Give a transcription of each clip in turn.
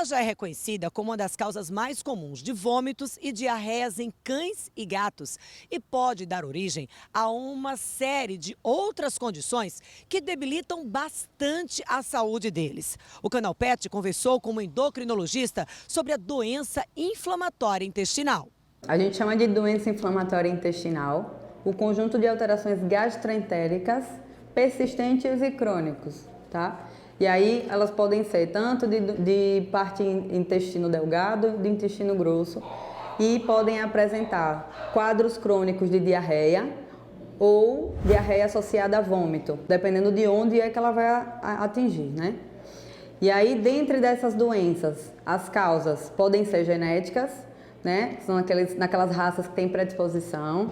Ela já é reconhecida como uma das causas mais comuns de vômitos e diarreias em cães e gatos e pode dar origem a uma série de outras condições que debilitam bastante a saúde deles. O Canal Pet conversou com uma endocrinologista sobre a doença inflamatória intestinal. A gente chama de doença inflamatória intestinal o conjunto de alterações gastroentéricas persistentes e crônicos, tá? E aí elas podem ser tanto de parte intestino delgado, de intestino grosso, e podem apresentar quadros crônicos de diarreia ou diarreia associada a vômito, dependendo de onde é que ela vai atingir, né? E aí, dentre dessas doenças, as causas podem ser genéticas, né? São naquelas raças que têm predisposição,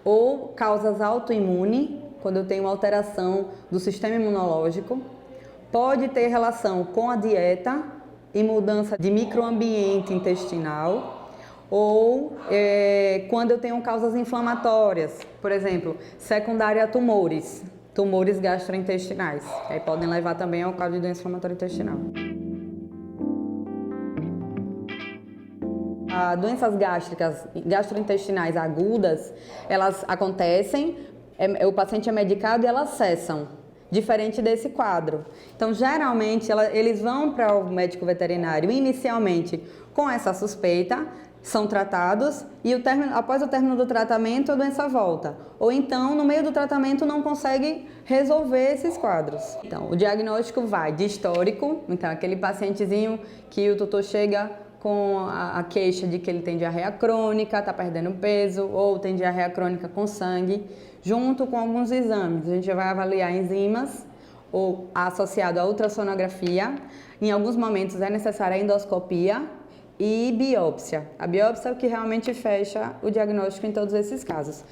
ou causas autoimunes, quando eu tenho alteração do sistema imunológico. Pode ter relação com a dieta e mudança de microambiente intestinal, ou quando eu tenho causas inflamatórias, por exemplo, secundária a tumores gastrointestinais, que aí podem levar também ao quadro de doença inflamatória intestinal. As doenças gastrointestinais agudas, elas acontecem, o paciente é medicado e elas cessam, diferente desse quadro. Então, geralmente, eles vão para o médico veterinário inicialmente com essa suspeita, são tratados e após o término do tratamento a doença volta. Ou então, no meio do tratamento, não consegue resolver esses quadros. Então, o diagnóstico vai de histórico, então aquele pacientezinho que o tutor chega com a queixa de que ele tem diarreia crônica, está perdendo peso, ou tem diarreia crônica com sangue, junto com alguns exames. A gente vai avaliar enzimas, ou associado à ultrassonografia. Em alguns momentos é necessária a endoscopia e biópsia. A biópsia é o que realmente fecha o diagnóstico em todos esses casos.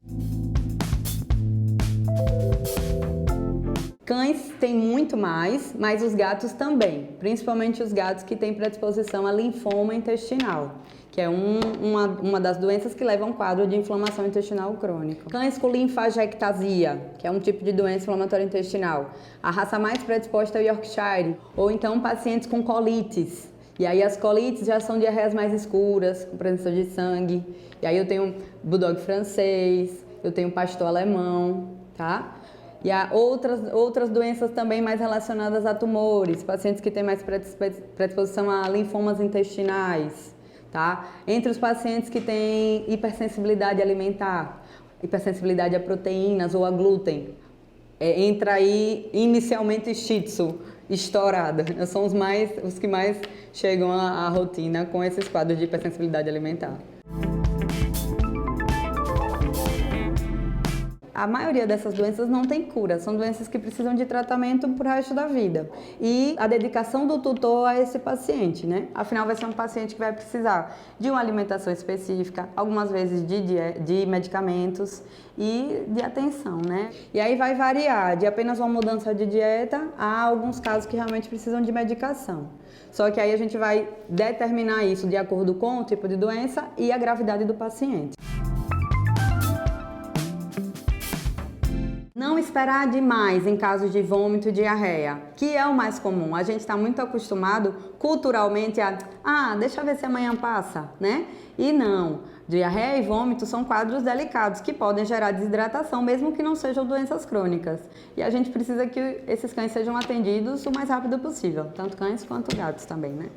Cães têm muito mais, mas os gatos também, principalmente os gatos que têm predisposição a linfoma intestinal, que é uma das doenças que levam a um quadro de inflamação intestinal crônica. Cães com linfagectasia, que é um tipo de doença inflamatória intestinal. A raça mais predisposta é o Yorkshire, ou então pacientes com colites. E aí as colites já são diarreias mais escuras, com presença de sangue. E aí eu tenho bulldog francês, eu tenho pastor alemão, tá? E há outras doenças também mais relacionadas a tumores, pacientes que têm mais predisposição a linfomas intestinais, tá? Entre os pacientes que têm hipersensibilidade alimentar, hipersensibilidade a proteínas ou a glúten, entra aí inicialmente Shih Tzu, estourada. São os que mais chegam à rotina com esses quadros de hipersensibilidade alimentar. A maioria dessas doenças não tem cura, são doenças que precisam de tratamento pro resto da vida. E a dedicação do tutor a esse paciente, né? Afinal, vai ser um paciente que vai precisar de uma alimentação específica, algumas vezes de medicamentos e de atenção, né? E aí vai variar de apenas uma mudança de dieta a alguns casos que realmente precisam de medicação. Só que aí a gente vai determinar isso de acordo com o tipo de doença e a gravidade do paciente. Não esperar demais em casos de vômito e diarreia, que é o mais comum. A gente está muito acostumado culturalmente deixa eu ver se amanhã passa, né? E não. Diarreia e vômito são quadros delicados que podem gerar desidratação, mesmo que não sejam doenças crônicas. E a gente precisa que esses cães sejam atendidos o mais rápido possível, tanto cães quanto gatos também, né?